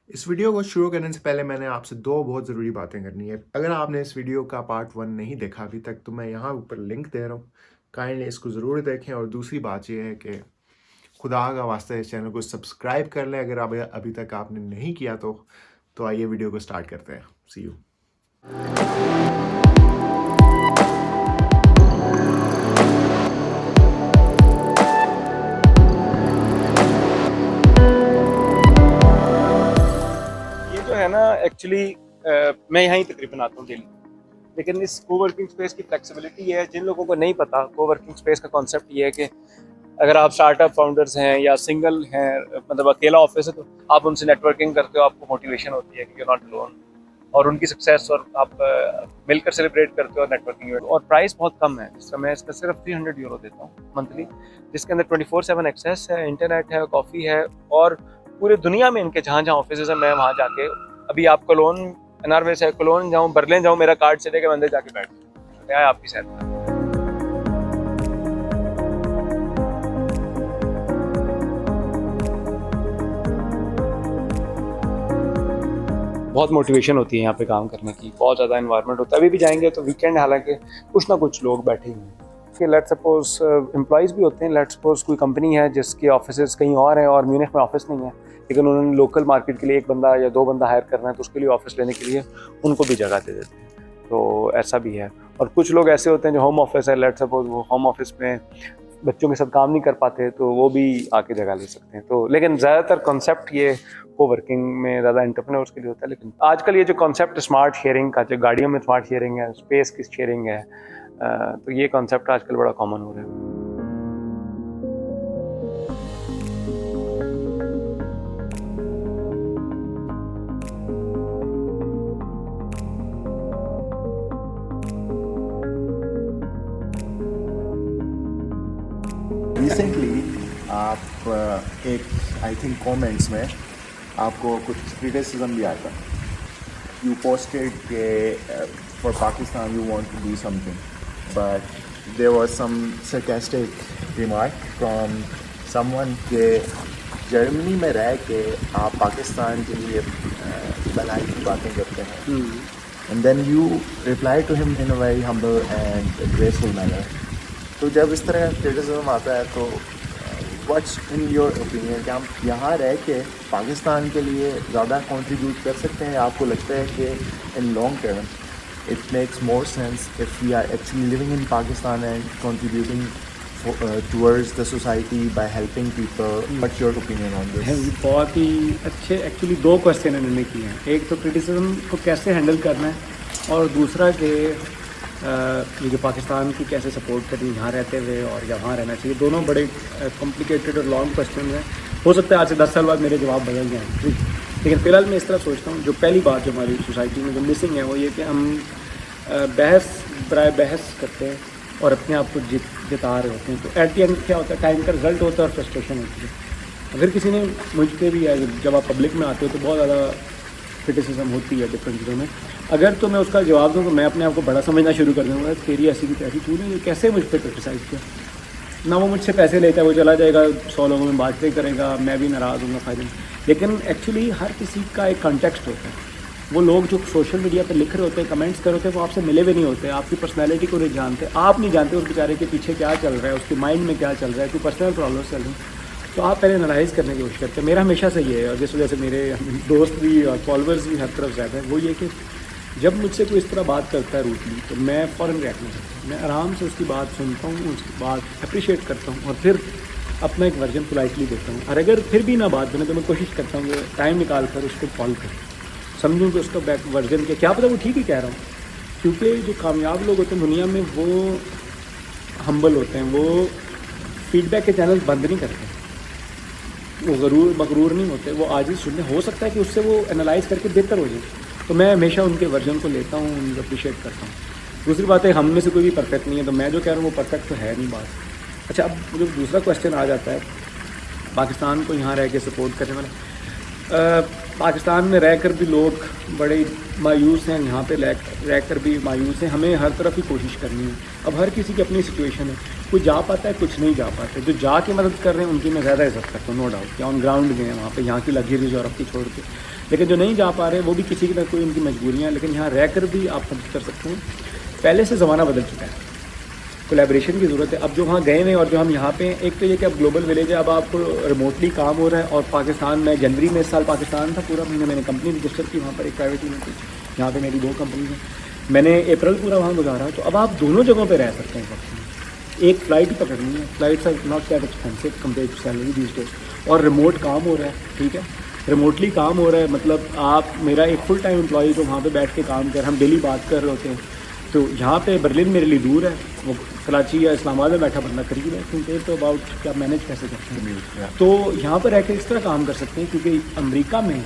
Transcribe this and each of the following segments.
اس video کو شروع کرنے سے پہلے میں نے آپ سے دو بہت ضروری باتیں کرنی ہے. اگر آپ نے اس ویڈیو کا پارٹ 1 نہیں دیکھا ابھی تک تو میں یہاں اوپر لنک دے رہا ہوں, کائنڈلی اس کو ضرور دیکھیں. اور دوسری بات یہ ہے کہ خدا کا واسطہ اس چینل کو سبسکرائب کر لیں اگر ابھی تک آپ نے نہیں کیا تو آئیے ویڈیو کو سٹارٹ کرتے ہیں. سی یو. جو ہے نا ایکچولی میں یہاں ہی تقریباً آتا ہوں دلی, لیکن اس کو ورکنگ اسپیس کی فلیکسیبلٹی یہ ہے. جن لوگوں کو نہیں پتا کو ورکنگ اسپیس کا کانسیپٹ یہ ہے کہ اگر آپ اسٹارٹ اپ فاؤنڈرز ہیں یا سنگل ہیں, مطلب اکیلا آفس ہے, تو آپ ان سے نیٹ ورکنگ کرتے ہو, آپ کو موٹیویشن ہوتی ہے کہ یو ناٹ لون, اور ان کی سکسیس اور آپ مل کر سیلیبریٹ کرتے ہو نیٹ ورکنگ. اور پرائس بہت کم ہے, جس کا میں اس کا صرف 300 یورو دیتا ہوں منتھلی, جس کے اندر 24/7 ایکسیس ہے, انٹرنیٹ ہے, کافی ہے, اور پورے دنیا میں ان کے جہاں جہاں آفیسز ہیں میں وہاں جا کے, ابھی آپ کولون این آر وے سے کولون جاؤں, برلن جاؤں, میرا کارڈ چلے کے بندے جا کے بیٹھ جائیں آپ کی صحت میں. بہت موٹیویشن ہوتی ہے یہاں پہ کام کرنے کی, بہت زیادہ انوائرمنٹ ہوتا ہے. ابھی بھی جائیں گے تو ویکینڈ, حالانکہ کچھ نہ کچھ لوگ بیٹھے ہوئے ہیں کہ لیٹ سپوز امپلائیز بھی ہوتے ہیں. لیٹ سپوز کوئی کمپنی ہے جس کے آفیسز کہیں اور ہیں اور میونخ میں آفس نہیں ہے, لیکن انہوں نے لوکل مارکیٹ کے لیے ایک بندہ یا دو بندہ ہائر کرنا ہے, تو اس کے لیے آفس لینے کے لیے ان کو بھی جگہ دے دیتے ہیں. تو ایسا بھی ہے. اور کچھ لوگ ایسے ہوتے ہیں جو ہوم آفس ہے, لیٹ سپوز وہ ہوم آفس میں بچوں کے ساتھ کام نہیں کر پاتے, تو وہ بھی آ کے جگہ لے سکتے ہیں. تو لیکن زیادہ تر کانسیپٹ یہ کو ورکنگ میں زیادہ انٹرپرینورس کے لیے ہوتا ہے. لیکن آج کل یہ جو کانسیپٹ اسمارٹ شیئرنگ کا, جو گاڑیوں میں اسمارٹ شیئرنگ ہے, اسپیس کی شیئرنگ ہے, تو یہ کانسیپٹ آج کل بڑا کامن ہو رہا ہے. ریسنٹلی آپ ایک آئی تھنک کومنٹس میں آپ کو کچھ کریٹیسزم بھی آتا. یو پوسٹڈ کہ for Pakistan you want to do something, but there was some sarcastic remark from someone کہ جرمنی میں رہ کے آپ پاکستان کے لیے بھلائی کی باتیں کرتے ہیں. And then you reply to ہم in a very humble and graceful manner. تو جب اس طرح کا کرٹیسزم آتا ہے تو واٹس ان یور اوپینین, کہ ہم یہاں رہ کے پاکستان کے لیے زیادہ کنٹریبیوٹ کر سکتے ہیں؟ آپ کو لگتا ہے کہ in long term it makes more sense if we are actually living in Pakistan and contributing towards the society by helping people? What's your opinion on this? بہت ہی اچھے ایکچولی دو کوشچن انہوں نے کیے ہیں. ایک تو کرٹیسزم کو کیسے ہینڈل کرنا ہے, اور دوسرا کہ یہ جو پاکستان کی کیسے سپورٹ کرنی یہاں رہتے ہوئے اور یہاں رہنا چاہیے. دونوں بڑے کمپلیکیٹڈ اور لانگ کوشچن ہیں. ہو سکتا ہے آج سے 10 سال بعد میرے جواب بدل جائیں, لیکن فی الحال میں اس طرح سوچتا ہوں. جو پہلی بات جو ہماری سوسائٹی میں جو مسنگ ہے وہ یہ کہ ہم بحث برائے بحث کرتے ہیں اور اپنے آپ کو جتا رہے ہوتے ہیں. تو ایٹ دی اینڈ کیا ہوتا ہے, ٹائم کا رزلٹ ہوتا ہے اور فرسٹریشن ہوتی ہے. اگر کسی نے مجھ پہ بھی ہے, جب آپ پبلک میں آتے ہو تو بہت زیادہ کرٹیسزم ہوتی ہے ڈفرینٹ چیزوں میں. اگر تو میں اس کا جواب دوں تو میں اپنے آپ کو بڑا سمجھنا شروع کر دوں گا, تیری ایسی کی تیسی, تو نے کیسے مجھ پہ کرٹیسائز کیا. نہ وہ مجھ سے پیسے لیتا ہے, وہ چلا جائے گا 100 لوگوں میں باتیں کرے گا, میں بھی ناراض ہوں گا, فائدہ نہیں. لیکن ایکچولی ہر کسی کا ایک کانٹیکسٹ ہوتا ہے. وہ لوگ جو سوشل میڈیا پہ لکھ رہے ہوتے ہیں, کمنٹس کر رہے ہوتے ہیں, وہ آپ سے ملے ہوئے نہیں ہوتے, آپ کی پرسنالٹی کو نہیں جانتے, آپ نہیں جانتے اس بیچارے کے پیچھے کیا چل رہا ہے, اس کے مائنڈ میں کیا چل رہا ہے, کوئی پرسنل پرابلمس چل رہی ہیں. تو آپ پہلے انالائز کرنے کی کوشش کرتے ہیں. میرا ہمیشہ سے یہ ہے, اور جس وجہ سے میرے دوست بھی اور فالوورز بھی ہر طرف زیادہ ہیں, وہ یہ کہ جب مجھ سے کوئی اس طرح بات کرتا ہے روٹلی, تو میں فوراً ریئیکٹ نہیں کرتا. میں آرام سے اس کی بات سنتا ہوں, اس کی بات اپریشیٹ کرتا ہوں, اور پھر اپنا ایک ورژن پولائٹلی دیتا ہوں. اور اگر پھر بھی نہ بات بنے تو میں کوشش کرتا ہوں کہ ٹائم نکال کر اس کو کال کروں, سمجھوں کہ اس کا بیک ورژن کیا پتہ وہ ٹھیک ہی کہہ رہا ہوں. کیونکہ جو کامیاب لوگ ہوتے ہیں دنیا میں وہ ہمبل ہوتے ہیں, وہ فیڈ بیک کے چینل بند نہیں کرتے, وہ مغرور نہیں ہوتے, وہ عاجز سننے. ہو سکتا ہے کہ اس سے وہ انالائز کر کے بہتر ہو جائے. تو میں ہمیشہ ان کے ورژن کو لیتا ہوں, ان کو اپریشیٹ کرتا ہوں. دوسری بات ہے, ہم میں سے کوئی بھی پرفیکٹ نہیں ہے, تو میں جو کہہ رہا ہوں وہ پرفیکٹ تو ہے نہیں بات. اچھا, اب جو دوسرا کویشچن آ جاتا ہے پاکستان کو یہاں رہ کے سپورٹ کرنے والا, پاکستان میں رہ کر بھی لوگ بڑے مایوس ہیں, یہاں پہ رہ کر بھی مایوس ہیں. ہمیں ہر طرف ہی کوشش کرنی ہے. اب ہر کسی کی اپنی سچویشن ہے, کوئی جا پاتا ہے, کچھ نہیں جا پاتے. جو جا کے مدد کر رہے ہیں ان کی میں زیادہ عزت کرتا ہوں, نو ڈاؤٹ, کہ آن گراؤنڈ گئے ہیں وہاں پہ, یہاں کی لگژریز یورپ کی چھوڑ کے. لیکن جو نہیں جا پا رہے وہ بھی کسی کی نہ کوئی ان کی مجبوریاں ہیں, لیکن یہاں رہ کر بھی آپ مدد کر سکتے ہیں. پہلے سے زمانہ بدل چکا ہے, کولیبریشن کی ضرورت ہے. اب جو وہاں گئے ہیں اور جو ہم یہاں پہ ہیں, ایک تو یہ کہ اب گلوبل ولیج ہے, اب آپ کو ریموٹلی کام ہو رہا ہے. اور پاکستان میں جنوری میں اس سال پاکستان تھا پورا مہینہ, میں نے کمپنی رجسٹر کی وہاں پر, ایک پرائیویٹ لمیٹڈ, یہاں پہ میری 2 کمپنیز ہیں. میں نے اپریل پورا وہاں گزارا. تو اب آپ دونوں جگہوں پہ رہ سکتے ہیں وقت میں. ایک فلائٹ ہی پکڑنی ہے, flights are not that expensive compare to salary these days. اور ریموٹ کام ہو رہا ہے, ٹھیک ہے, ریموٹلی کام ہو رہا ہے. مطلب آپ, میرا ایک فل ٹائم امپلائی جو وہاں پہ بیٹھ کے کام کر, ہم ڈیلی بات کر رہے ہوتے ہیں. تو یہاں پہ برلن میرے لیے دور ہے, وہ کراچی یا اسلام آباد میں بیٹھا بندہ قریب ہے, کیونکہ تو اباؤٹ کہ آپ مینیج کیسے کرتے ہیں. تو یہاں پر رہ کے اس طرح کام کر سکتے ہیں, کیونکہ امریکہ میں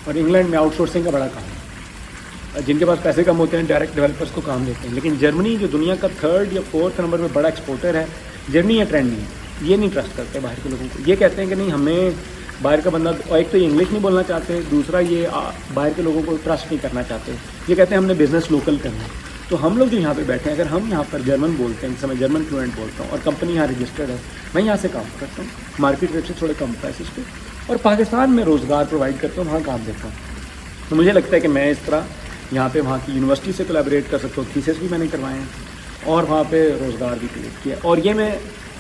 اور انگلینڈ میں آؤٹ سورسنگ کا بڑا کام ہے. جن کے پاس پیسے کم ہوتے ہیں ڈائریکٹ ڈیولپرس کو کام دیتے ہیں. لیکن جرمنی جو دنیا کا 3rd یا 4th نمبر میں بڑا ایکسپورٹر ہے, جرمنی یا ٹرینڈ نہیں ہے, یہ نہیں ٹرسٹ کرتے باہر کے لوگوں کو. یہ کہتے ہیں کہ نہیں, ہمیں باہر کا بندہ, ایک تو یہ انگلش نہیں بولنا چاہتے, دوسرا یہ باہر کے لوگوں کو ٹرسٹ نہیں کرنا چاہتے. یہ کہتے ہیں ہم نے بزنس لوکل کرنا ہے. تو ہم لوگ جو یہاں پہ بیٹھے ہیں, اگر ہم یہاں پر جرمن بولتے ہیں, جسے میں جرمن فلوئنٹ بولتا ہوں, اور کمپنی یہاں رجسٹرڈ ہے, میں یہاں سے کام کرتا ہوں مارکیٹ ریٹ سے تھوڑے کم پرائسز پہ, اور پاکستان میں روزگار پرووائڈ کرتا ہوں, وہاں کام دیتا ہوں. تو مجھے لگتا ہے کہ میں اس طرح یہاں پہ وہاں کی یونیورسٹی سے کولیبریٹ کر سکتا ہوں. تھیسس بھی میں نے کروائے ہیں, اور وہاں پہ روزگار بھی کریٹ کیا. اور یہ میں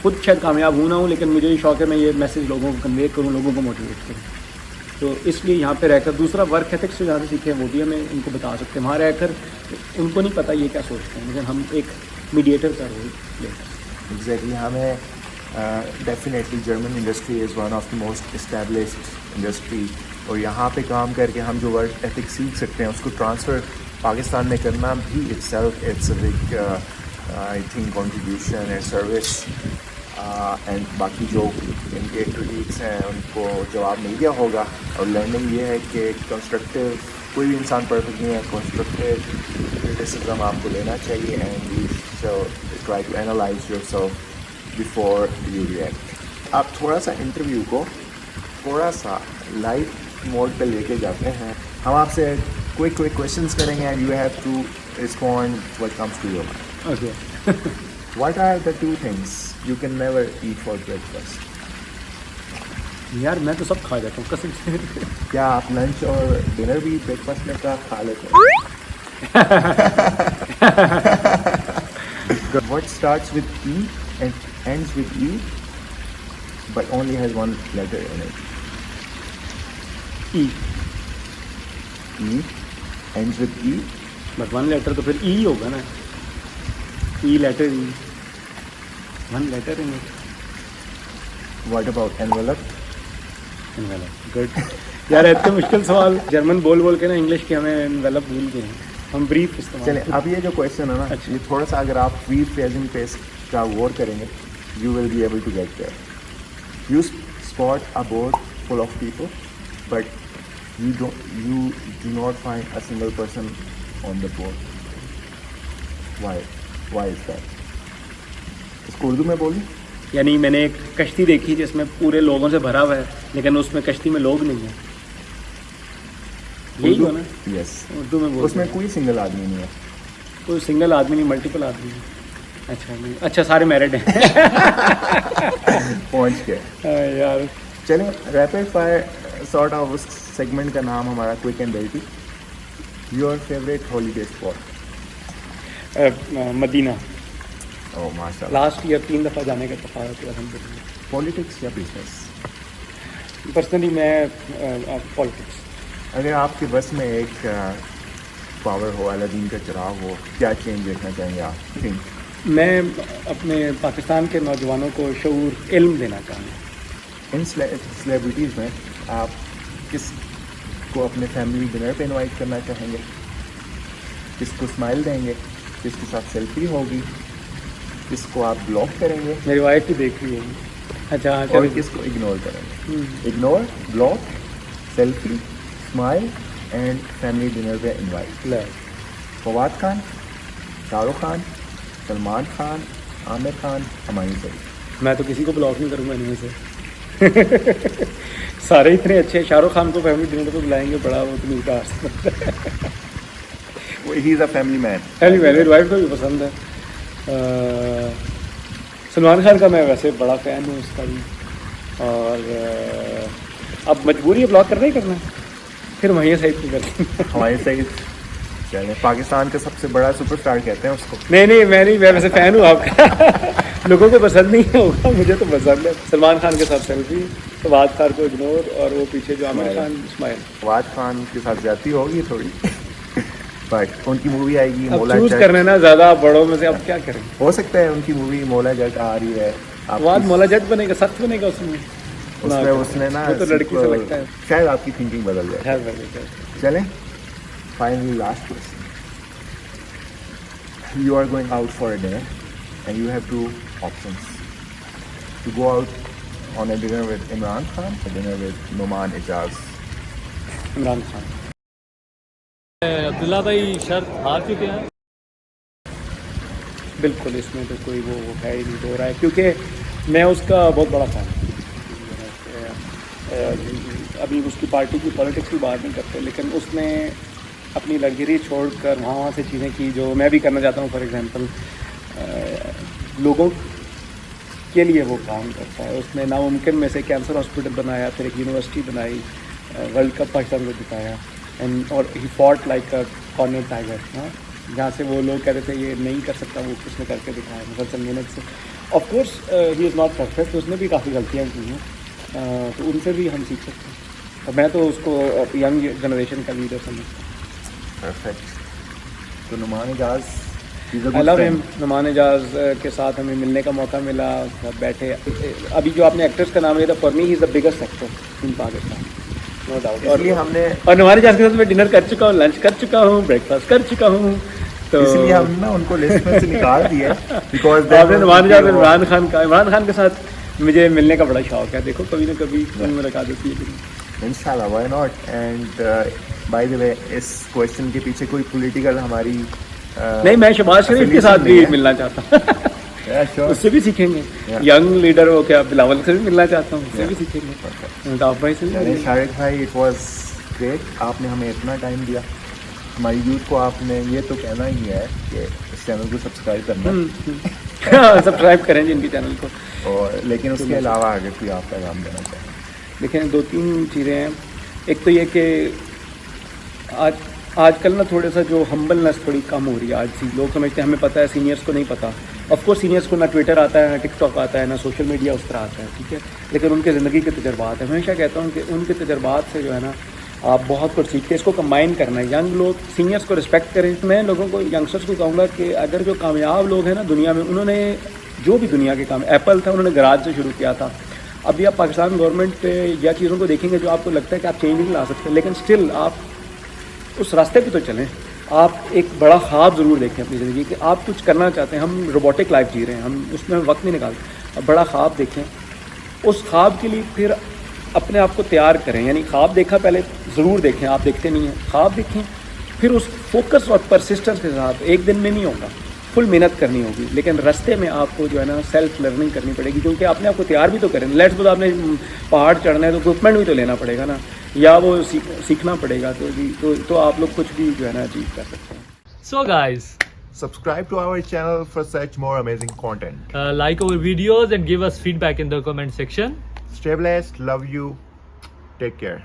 خود شاید کامیاب ہوں نہ ہوں, لیکن مجھے یہ شوق ہے میں یہ میسیج لوگوں کو کنوے کروں, لوگوں کو موٹیویٹ کروں. تو اس لیے یہاں پہ رہ کر, دوسرا ورک ایتھکس جو جہاں سے سیکھے ہیں وہ بھی ہمیں ان کو بتا سکتے ہیں. وہاں رہ کر ان کو نہیں پتہ یہ کیا سوچتے ہیں, لیکن ہم ایک میڈیٹر کا رول پلے کر سکتے ہیں. ایگزیکٹلی. ہمیں definitely German industry is one of the most established industry, اور یہاں پہ کام کر کے ہم جو ورک ایتھک سیکھ سکتے ہیں اس کو ٹرانسفر پاکستان میں کرنا بھی itself it's a big I think contribution and service. And باقی جو ان کے کریٹکس ہیں ان کو جواب مل گیا ہوگا. اور لرننگ یہ ہے کہ کنسٹرکٹیو, کوئی بھی انسان پرفیکٹ نہیں ہے, کنسٹرکٹیو کرٹیسزم آپ کو لینا چاہیے, and you should try to analyse yourself before you react. آپ تھوڑا سا انٹرویو کو تھوڑا سا لائف موڈ پہ لے کے جاتے ہیں. ہم آپ سے کوئک کویشچنس کریں گے, and you have to respond what comes to your mind. Okay. What are the 2 things you can never eat for breakfast? یار میں تو سب کھا جاتا ہوں قسم سے. کیا آپ لنچ اور ڈنر بھی بریک فاسٹ میں کھا لیتے ہیں؟ What starts with E and ends with E but only has 1 letter in it? E. E ends with E. But 1 letter تو پھر ای ہوگا نا. E letter, E 1 letter in it. What about envelope? Good. یار اتنے مشکل سوال German بول بول کے نا انگلش کے ہمیں انویلپ بھول گئے ہیں. ہم بریف استعمال. چلیں اب یہ جو کویشچن ہے نا, یہ تھوڑا سا اگر آپ بریف فریزنگ پہ کا غور کریں گے, you will be able to get there. You spot a board full of people but you do not find a single person on the board. Why is that? اس کو اردو میں بولیں. یعنی میں نے ایک کشتی دیکھی جس میں پورے لوگوں سے بھرا ہوا ہے, لیکن اس میں کشتی میں لوگ نہیں ہیں. یہی ہوا نا. یس, اردو میں اس میں کوئی سنگل آدمی نہیں ہے. کوئی سنگل آدمی نہیں, ملٹیپل آدمی ہیں. اچھا نہیں, اچھا سارے میرڈ ہیں. پہنچ گئے یار. چلیں ریپڈ فائر سارٹ آف اس سیگمنٹ کا نام ہمارا quick and dirty. Your favourite holiday spot? Medina. او ماشاء اللہ. لاسٹ ایئر 3 دفعہ جانے کا اتفاق ہے الحمد للہ. پالیٹکس یا بزنس؟ پرسنلی میں پالیٹکس. اگر آپ کے بس میں ایک پاور ہو, الادین کا چراغ ہو, کیا چینج دیکھنا چاہیں گے آپ؟ تھنک. میں اپنے پاکستان کے نوجوانوں کو شعور, علم دینا چاہوں گا. ان سلیبریٹیز میں آپ کس کو اپنے فیملی ڈنر پہ انوائٹ کرنا چاہیں گے؟ کس کو اسمائل دیں گے؟ کس کے ساتھ سیلفی ہوگی؟ کس کو آپ بلاک کریں گے؟ میری وائف بھی دیکھ رہی ہوگی. اچھا. اور کس کو اگنور کریں گے؟ Ignore, block, selfie, smile and family dinner پہ انوائٹ. فواد خان, شاہ رخ خان, سلمان خان, عامر خان, ہمایوں سعید. میں تو کسی کو بلاک نہیں کروں گا ان میں سے. سارے اتنے اچھے ہیں. شاہ رخ خان کو فیملی ڈنر پہ بلائیں گے, بڑا وہ تو میرا ہی از اے فیملی مین. میری وائف کو بھی پسند ہے. سلمان خان کا میں ویسے بڑا فین ہوں اس کا بھی. اور اب مجبوری ہے بلاگ کرنا ہی کرنا ہے, پھر وہیں سعید کو کرتے ہیں. ہمارے سعید پاکستان کا سب سے بڑا سپر اسٹار کہتے ہیں اس کو. نہیں میں ویسے فین ہوں آپ کا. لوگوں کو پسند نہیں ہوگا, مجھے تو پسند ہے. سلمان خان کے ساتھ سیلفی, فواد خان کو اگنور, اور وہ پیچھے جو عامر خان اسماعیل. فواد خان کے ساتھ زیادتی ہوگی تھوڑی, بٹ ان کی مووی آئے گی اب مولا چوز جٹ. کرنا ہے نا زیادہ بڑوں میں سے, اب کیا کریں. ہو سکتا ہے ان کی مووی مولا جٹ آ رہی ہے. فواد مولا جٹ بنے گا, سخت بنے گا اس میں. اس نے نا وہ تو لڑکی سے لگتا ہے. شاید آپ کی تھنکنگ بدل جائے. چلیں finally last question. You are going out for a dinner and you have two options. To go out on a dinner with Imran Khan or dinner with Numan Ijaz. Imran Khan. Abdullah بھائی شرط ہار چکے ہیں. بالکل اس میں تو کوئی وہ ہے ہی نہیں, ہو رہا ہے, کیونکہ میں اس کا بہت بڑا فین ہوں. ابھی اس کی پارٹی کی پالیٹکس کی بات نہیں کرتے, لیکن اس نے اپنی لگژری چھوڑ کر وہاں سے چیزیں کی جو میں بھی کرنا چاہتا ہوں. فار ایگزامپل لوگوں کے لیے وہ کام کرتا ہے. اس نے ناممکن میں سے کینسر ہاسپٹل بنایا, پھر ایک یونیورسٹی بنائی, ورلڈ کپ پاکستان کو جتایا, اور ہی fought like a corner tiger. جہاں سے وہ لوگ کہتے تھے یہ نہیں کر سکتا, وہ کچھ نے کر کے دکھایا مسلسل محنت سے. Of course he is not perfect, اس نے بھی کافی غلطیاں کی ہیں, تو ان سے بھی ہم سیکھ سکتے ہیں. اور میں تو اس کو ینگ جنریشن کا لیڈر سمجھتا ہوں. Perfect. تو نعمان اجاز آئی لو ہم. نعمان اجاز کے ساتھ ہمیں ملنے کا موقع ملا, بیٹھے. ابھی جو آپ نے ایکٹرس کا نام لیا تھا, for me he is the biggest actor in Pakistan, no doubt. اس لیے ہم نے اور نعمان اجاز کے ساتھ میں ڈنر کر چکا ہوں, لنچ کر چکا ہوں, بریک فاسٹ کر چکا ہوں. تو اس لیے ہم نا ان کو لسٹ میں سے نکال دیا بیکاز آپ نے نعمان اجاز اور عمران خان کے ساتھ مجھے ملنے کا بڑا شوق ہے. دیکھو کبھی نہ کبھی ملاقات ہوتی ہے. انشاءاللہ why not. And by the way اس کوشچن کے پیچھے کوئی پولیٹیکل ہماری نہیں, میں شہباز شریف کے ساتھ بھی ملنا چاہتا ہوں. اس سے بھی سیکھیں گے. ینگ لیڈر ہو کیا, بلاول سے بھی ملنا چاہتا ہوں, اس سے بھی سیکھیں گے. آپ بھائی سے بھی. شارق بھائی اٹ واز گریٹ, آپ نے ہمیں اتنا ٹائم دیا. ہماری یوتھ کو آپ نے یہ تو کہنا ہی ہے کہ اس چینل کو سبسکرائب کرنا, سبسکرائب کریں جی ان کی چینل کو. اور لیکن اس کے علاوہ اگر کوئی آپ پیغام دینا چاہیں. دیکھیں 2-3 چیزیں ہیں. ایک تو یہ کہ آج کل نا تھوڑا سا جو ہمبلنس تھوڑی کم ہو رہی ہے. آج لوگ سمجھتے ہیں ہمیں پتہ ہے, سینئرس کو نہیں پتہ. آف کورس سینئرس کو نہ ٹویٹر آتا ہے, نہ ٹک ٹاک آتا ہے, نہ سوشل میڈیا اس طرح آتا ہے, ٹھیک ہے, لیکن ان کے زندگی کے تجربات ہیں. میں ہمیشہ کہتا ہوں کہ ان کے تجربات سے جو ہے نا آپ بہت کچھ سیکھتے ہیں. اس کو کمبائن کرنا ہے. ینگ لوگ سینئرس کو رسپیکٹ کریں. میں لوگوں کو, ینگسٹرس کو کہوں گا کہ اگر جو کامیاب لوگ ہیں نا دنیا میں, انہوں نے جو بھی دنیا کے کام, ایپل تھا انہوں نے گراج سے شروع کیا تھا. ابھی آپ پاکستان گورنمنٹ یا چیزوں کو دیکھیں گے جو آپ کو لگتا ہے کہ آپ چینج نہیں لا سکتے, لیکن اسٹل آپ اس راستے پہ تو چلیں. آپ ایک بڑا خواب ضرور دیکھیں اپنی زندگی کہ آپ کچھ کرنا چاہتے ہیں. ہم روبوٹک لائف جی رہے ہیں, ہم اس میں وقت نہیں نکالتے. اب بڑا خواب دیکھیں, اس خواب کے لیے پھر اپنے آپ کو تیار کریں. یعنی خواب دیکھا پہلے ضرور دیکھیں, آپ دیکھتے نہیں ہیں, خواب دیکھیں, پھر اس فوکس اور پرسسٹنس کے ساتھ. ایک دن میں نہیں ہوگا, فل محنت کرنی ہوگی, لیکن راستے میں آپ کو جو ہے نا سیلف لرننگ کرنی پڑے گی, کیونکہ اپنے آپ کو تیار بھی تو کریں. لیٹس سپوز آپ نے پہاڑ چڑھنا ہے تو اکوپمنٹ بھی تو لینا پڑے گا نا, یا وہ سیکھنا پڑے گا. تو آپ لوگ کچھ بھی جو ہے نا اچیو کر سکتے ہیں. So guys, Subscribe to our channel for such more amazing content. like our videos and give us feedback in the comment section. Stay blessed, love you, take care.